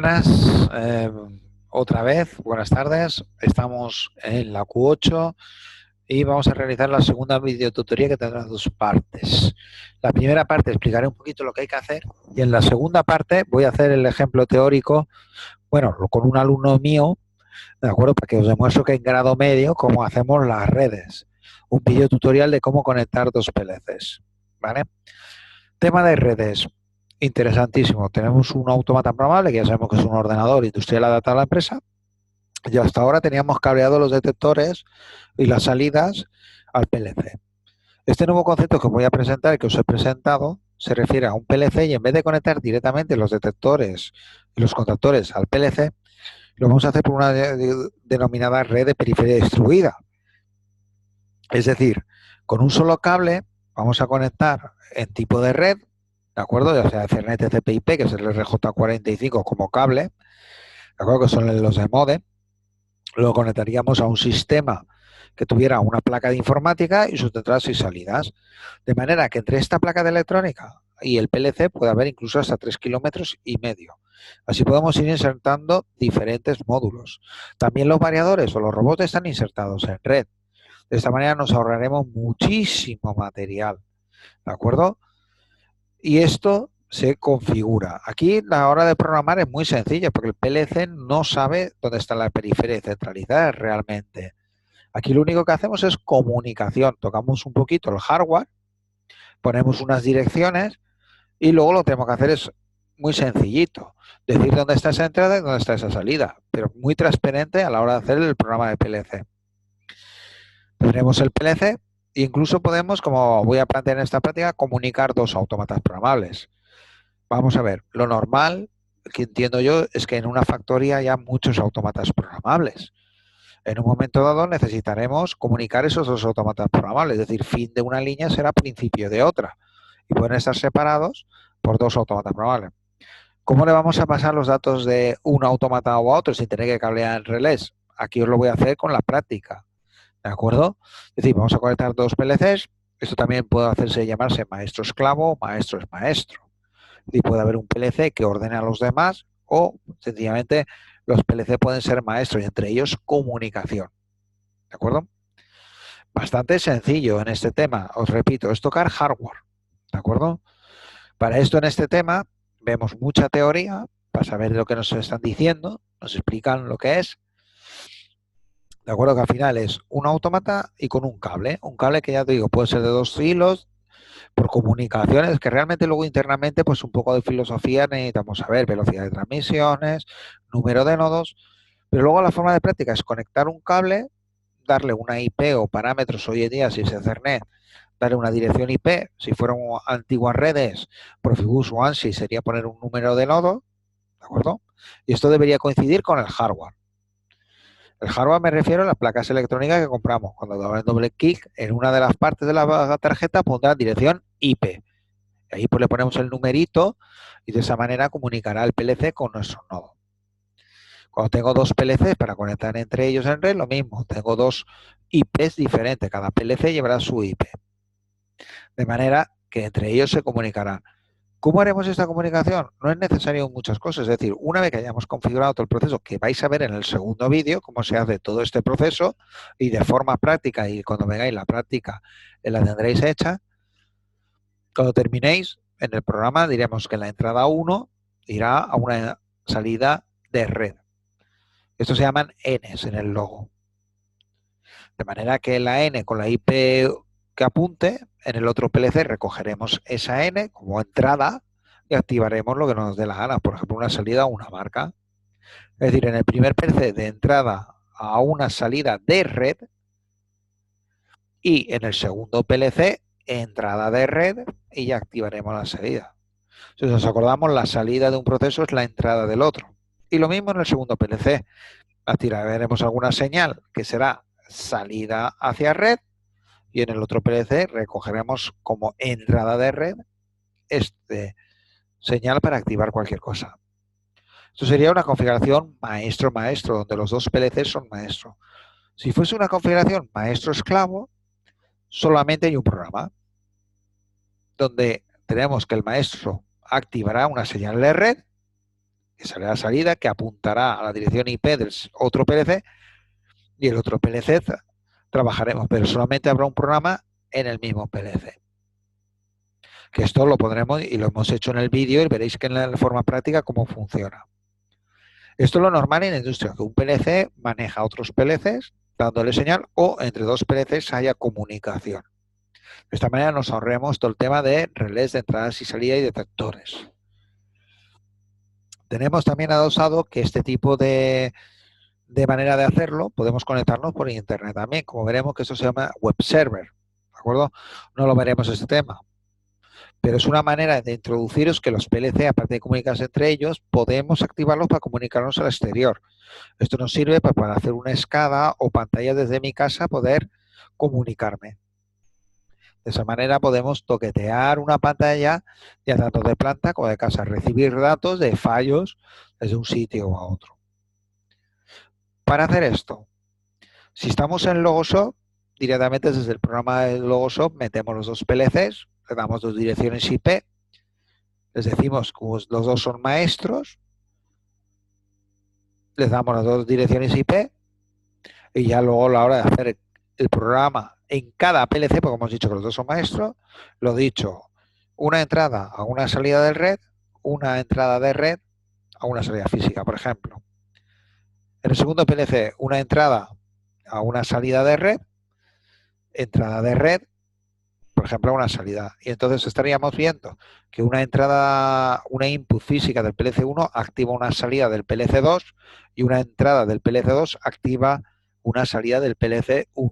Buenas, otra vez, buenas tardes. Estamos en la Q8 y vamos a realizar la segunda videotutoría que tendrá dos partes. La primera parte explicaré un poquito lo que hay que hacer y en la segunda parte voy a hacer el ejemplo teórico, bueno, con un alumno mío, ¿de acuerdo? Para que os demuestro que en grado medio cómo hacemos las redes. Un videotutorial de cómo conectar dos PLCs, ¿vale? Tema de redes. Interesantísimo. Tenemos un automata programable, que ya sabemos que es un ordenador industrial adaptado a la empresa, y hasta ahora teníamos cableado los detectores y las salidas al PLC. Este nuevo concepto que voy a presentar y que os he presentado se refiere a un PLC y en vez de conectar directamente los detectores y los contactores al PLC, lo vamos a hacer por una denominada red de periferia distribuida. Es decir, con un solo cable vamos a conectar en tipo de red, ¿de acuerdo? Ya sea Ethernet, TCP/IP, que es el RJ45 como cable, ¿de acuerdo? Que son los de modem. Lo conectaríamos a un sistema que tuviera una placa de informática y sus entradas y salidas. De manera que entre esta placa de electrónica y el PLC puede haber incluso hasta 3,5 km. Así podemos ir insertando diferentes módulos. También los variadores o los robots están insertados en red. De esta manera nos ahorraremos muchísimo material, ¿de acuerdo? Y esto se configura. Aquí la hora de programar es muy sencilla porque el PLC no sabe dónde está la periferia centralizada realmente. Aquí lo único que hacemos es comunicación. Tocamos un poquito el hardware, ponemos unas direcciones y luego lo que tenemos que hacer es muy sencillito. Decir dónde está esa entrada y dónde está esa salida, pero muy transparente a la hora de hacer el programa de PLC. Tenemos el PLC e incluso podemos, como voy a plantear en esta práctica, comunicar dos autómatas programables. Vamos a ver, lo normal que entiendo yo es que en una factoría haya muchos autómatas programables. En un momento dado necesitaremos comunicar esos dos autómatas programables, es decir, fin de una línea será principio de otra y pueden estar separados por dos autómatas programables. ¿Cómo le vamos a pasar los datos de un autómata a otro sin tener que cablear en relés? Aquí os lo voy a hacer con la práctica, ¿de acuerdo? Es decir, vamos a conectar dos PLCs. Esto también puede hacerse llamarse maestro esclavo o maestro es maestro. Y puede haber un PLC que ordene a los demás o sencillamente los PLC pueden ser maestros y entre ellos comunicación. ¿De acuerdo? Bastante sencillo en este tema. Os repito, es tocar hardware. ¿De acuerdo? Para esto en este tema vemos mucha teoría para saber lo que nos están diciendo, nos explican lo que es. De acuerdo que al final es un autómata y con un cable que ya te digo puede ser de 2 hilos, por comunicaciones, que realmente luego internamente, pues un poco de filosofía necesitamos saber, velocidad de transmisiones, número de nodos, pero luego la forma de práctica es conectar un cable, darle una IP o parámetros hoy en día, si es Ethernet, darle una dirección IP, si fueran antiguas redes, Profibus o ANSI sería poner un número de nodo, ¿de acuerdo? Y esto debería coincidir con el hardware. El hardware me refiero a las placas electrónicas que compramos. Cuando damos doble clic en una de las partes de la tarjeta pondrá dirección IP. Ahí pues le ponemos el numerito y de esa manera comunicará el PLC con nuestro nodo. Cuando tengo dos PLCs para conectar entre ellos en red, lo mismo. Tengo dos IPs diferentes. Cada PLC llevará su IP. De manera que entre ellos se comunicará. ¿Cómo haremos esta comunicación? No es necesario muchas cosas. Es decir, una vez que hayamos configurado todo el proceso, que vais a ver en el segundo vídeo, cómo se hace todo este proceso, y de forma práctica, y cuando veáis la práctica la tendréis hecha, cuando terminéis en el programa diremos que la entrada 1 irá a una salida de red. Estos se llaman Ns en el logo. De manera que la N con la IP que apunte, en el otro PLC recogeremos esa N como entrada y activaremos lo que nos dé la gana, por ejemplo, una salida o una marca. Es decir, en el primer PLC de entrada a una salida de red y en el segundo PLC entrada de red y ya activaremos la salida. Si nos acordamos, la salida de un proceso es la entrada del otro. Y lo mismo en el segundo PLC. Activaremos alguna señal que será salida hacia red y en el otro PLC recogeremos como entrada de red este señal para activar cualquier cosa. Esto sería una configuración maestro-maestro, donde los dos PLCs son maestro. Si fuese una configuración maestro-esclavo, solamente hay un programa donde tenemos que el maestro activará una señal de red que será la salida, que apuntará a la dirección IP del otro PLC, y el otro PLC trabajaremos, pero solamente habrá un programa en el mismo PLC. Que esto lo pondremos y lo hemos hecho en el vídeo y veréis que en la forma práctica cómo funciona. Esto es lo normal en la industria, que un PLC maneja otros PLCs dándole señal o entre dos PLCs haya comunicación. De esta manera nos ahorremos todo el tema de relés de entradas y salidas y detectores. Tenemos también adosado que este tipo de manera de hacerlo podemos conectarnos por internet también. Como veremos que eso se llama web server, ¿de acuerdo? No lo veremos este tema. Pero es una manera de introduciros que los PLC, aparte de comunicarse entre ellos, podemos activarlos para comunicarnos al exterior. Esto nos sirve para hacer una escala o pantalla desde mi casa, poder comunicarme. De esa manera podemos toquetear una pantalla, ya tanto de planta como de casa, recibir datos de fallos desde un sitio a otro. Para hacer esto, si estamos en Logoshop, directamente desde el programa de Logoshop metemos los dos PLCs, le damos dos direcciones IP, les decimos que los dos son maestros, les damos las dos direcciones IP y ya luego a la hora de hacer el programa en cada PLC, porque hemos dicho que los dos son maestros, lo dicho, una entrada a una salida de red, una entrada de red a una salida física, por ejemplo. En el segundo PLC, una entrada a una salida de red, entrada de red, por ejemplo, a una salida. Y entonces estaríamos viendo que una entrada, una input física del PLC1 activa una salida del PLC2 y una entrada del PLC2 activa una salida del PLC1.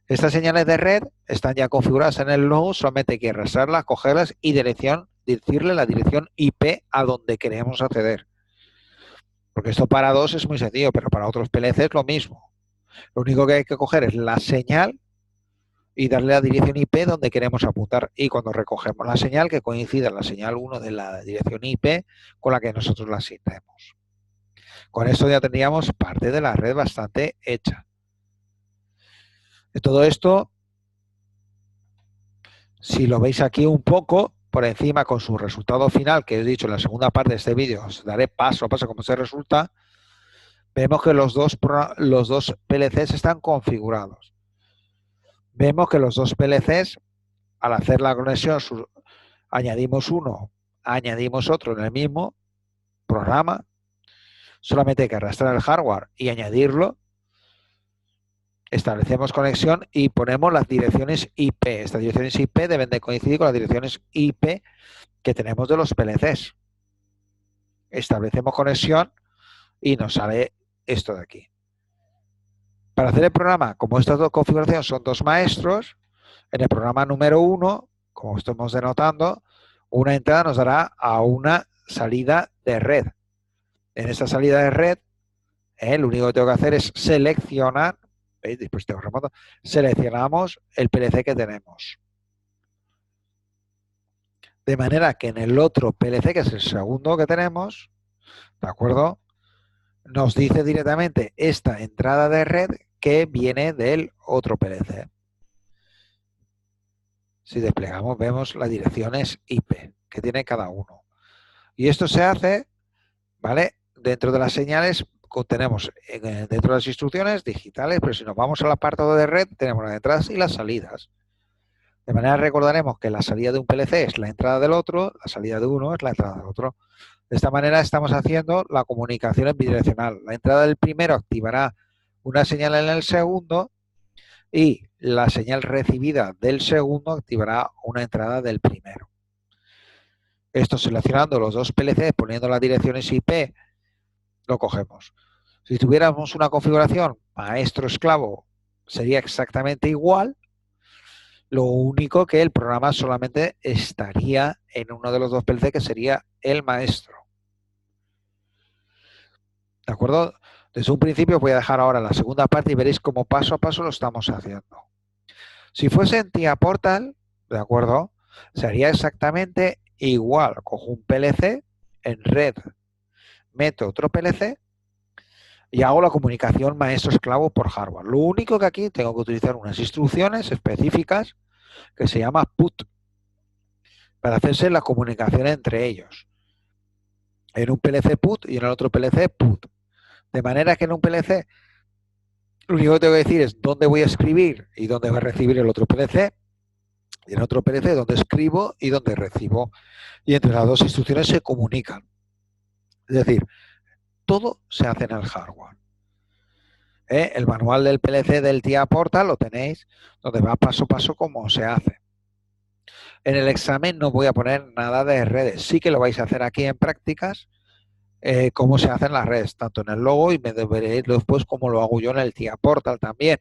Estas señales de red están ya configuradas en el logo, solamente hay que arrastrarlas, cogerlas y decirle la dirección IP a donde queremos acceder. Porque esto para dos es muy sencillo, pero para otros PLC es lo mismo. Lo único que hay que coger es la señal y darle la dirección IP donde queremos apuntar. Y cuando recogemos la señal, que coincida la señal 1 de la dirección IP con la que nosotros la asignemos. Con esto ya tendríamos parte de la red bastante hecha. De todo esto, si lo veis aquí un poco, por encima con su resultado final, que he dicho en la segunda parte de este vídeo, os daré paso a paso cómo se resulta, vemos que los dos PLCs están configurados. Vemos que los dos PLCs, al hacer la conexión, añadimos uno, añadimos otro en el mismo programa, solamente hay que arrastrar el hardware y añadirlo, establecemos conexión y ponemos las direcciones IP. Estas direcciones IP deben de coincidir con las direcciones IP que tenemos de los PLCs. Establecemos conexión y nos sale esto de aquí. Para hacer el programa, como estas dos configuraciones son dos maestros, en el programa número 1, como estamos denotando, una entrada nos dará a una salida de red. En esta salida de red, lo único que tengo que hacer es seleccionar, ¿veis? Dispositivo remoto, seleccionamos el PLC que tenemos. De manera que en el otro PLC, que es el segundo que tenemos, ¿de acuerdo? Nos dice directamente esta entrada de red que viene del otro PLC. Si desplegamos, vemos las direcciones IP que tiene cada uno. Y esto se hace, ¿vale? Dentro de las señales tenemos dentro de las instrucciones digitales, pero si nos vamos al apartado de red, tenemos las entradas y las salidas. De manera recordaremos que la salida de un PLC es la entrada del otro, la salida de uno es la entrada del otro. De esta manera estamos haciendo la comunicación en bidireccional. La entrada del primero activará una señal en el segundo y la señal recibida del segundo activará una entrada del primero. Esto seleccionando los dos PLCs, poniendo las direcciones IP, lo cogemos. Si tuviéramos una configuración maestro-esclavo, sería exactamente igual, lo único que el programa solamente estaría en uno de los dos PLC, que sería el maestro. ¿De acuerdo? Desde un principio voy a dejar ahora la segunda parte y veréis cómo paso a paso lo estamos haciendo. Si fuese en TIA Portal, ¿de acuerdo? Sería exactamente igual. Cojo un PLC en red, meto otro PLC y hago la comunicación maestro-esclavo por hardware. Lo único que aquí tengo que utilizar unas instrucciones específicas que se llama PUT para hacerse la comunicación entre ellos. en un PLC PUT y en el otro PLC PUT. De manera que en un PLC lo único que tengo que decir es dónde voy a escribir y dónde va a recibir el otro PLC, y en otro PLC dónde escribo y dónde recibo. Y entre las dos instrucciones se comunican. Es decir, todo se hace en el hardware. El manual del PLC del TIA Portal lo tenéis, donde va paso a paso cómo se hace. En el examen no voy a poner nada de redes. Sí que lo vais a hacer aquí en prácticas, cómo se hacen las redes, tanto en el logo y me veréis después cómo lo hago yo en el TIA Portal también.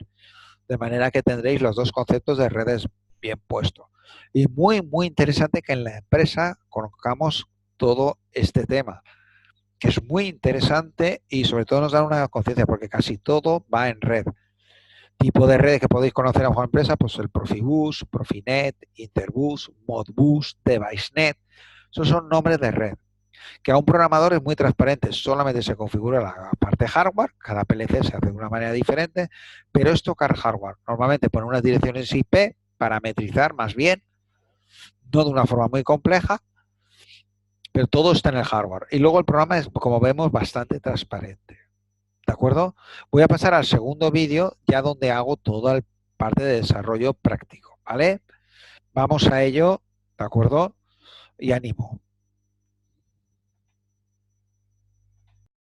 De manera que tendréis los dos conceptos de redes bien puestos. Y muy, muy interesante que en la empresa conozcamos todo este tema, que es muy interesante y sobre todo nos da una conciencia, porque casi todo va en red. Tipo de redes que podéis conocer a vuestra empresa, pues el Profibus, Profinet, Interbus, Modbus, DeviceNet, esos son nombres de red. Que a un programador es muy transparente, solamente se configura la parte hardware, cada PLC se hace de una manera diferente, pero es tocar hardware. Normalmente pone unas direcciones IP, parametrizar más bien, no de una forma muy compleja, pero todo está en el hardware. Y luego el programa es, como vemos, bastante transparente. ¿De acuerdo? Voy a pasar al segundo vídeo, ya donde hago toda la parte de desarrollo práctico, ¿vale? Vamos a ello, ¿de acuerdo? Y ánimo.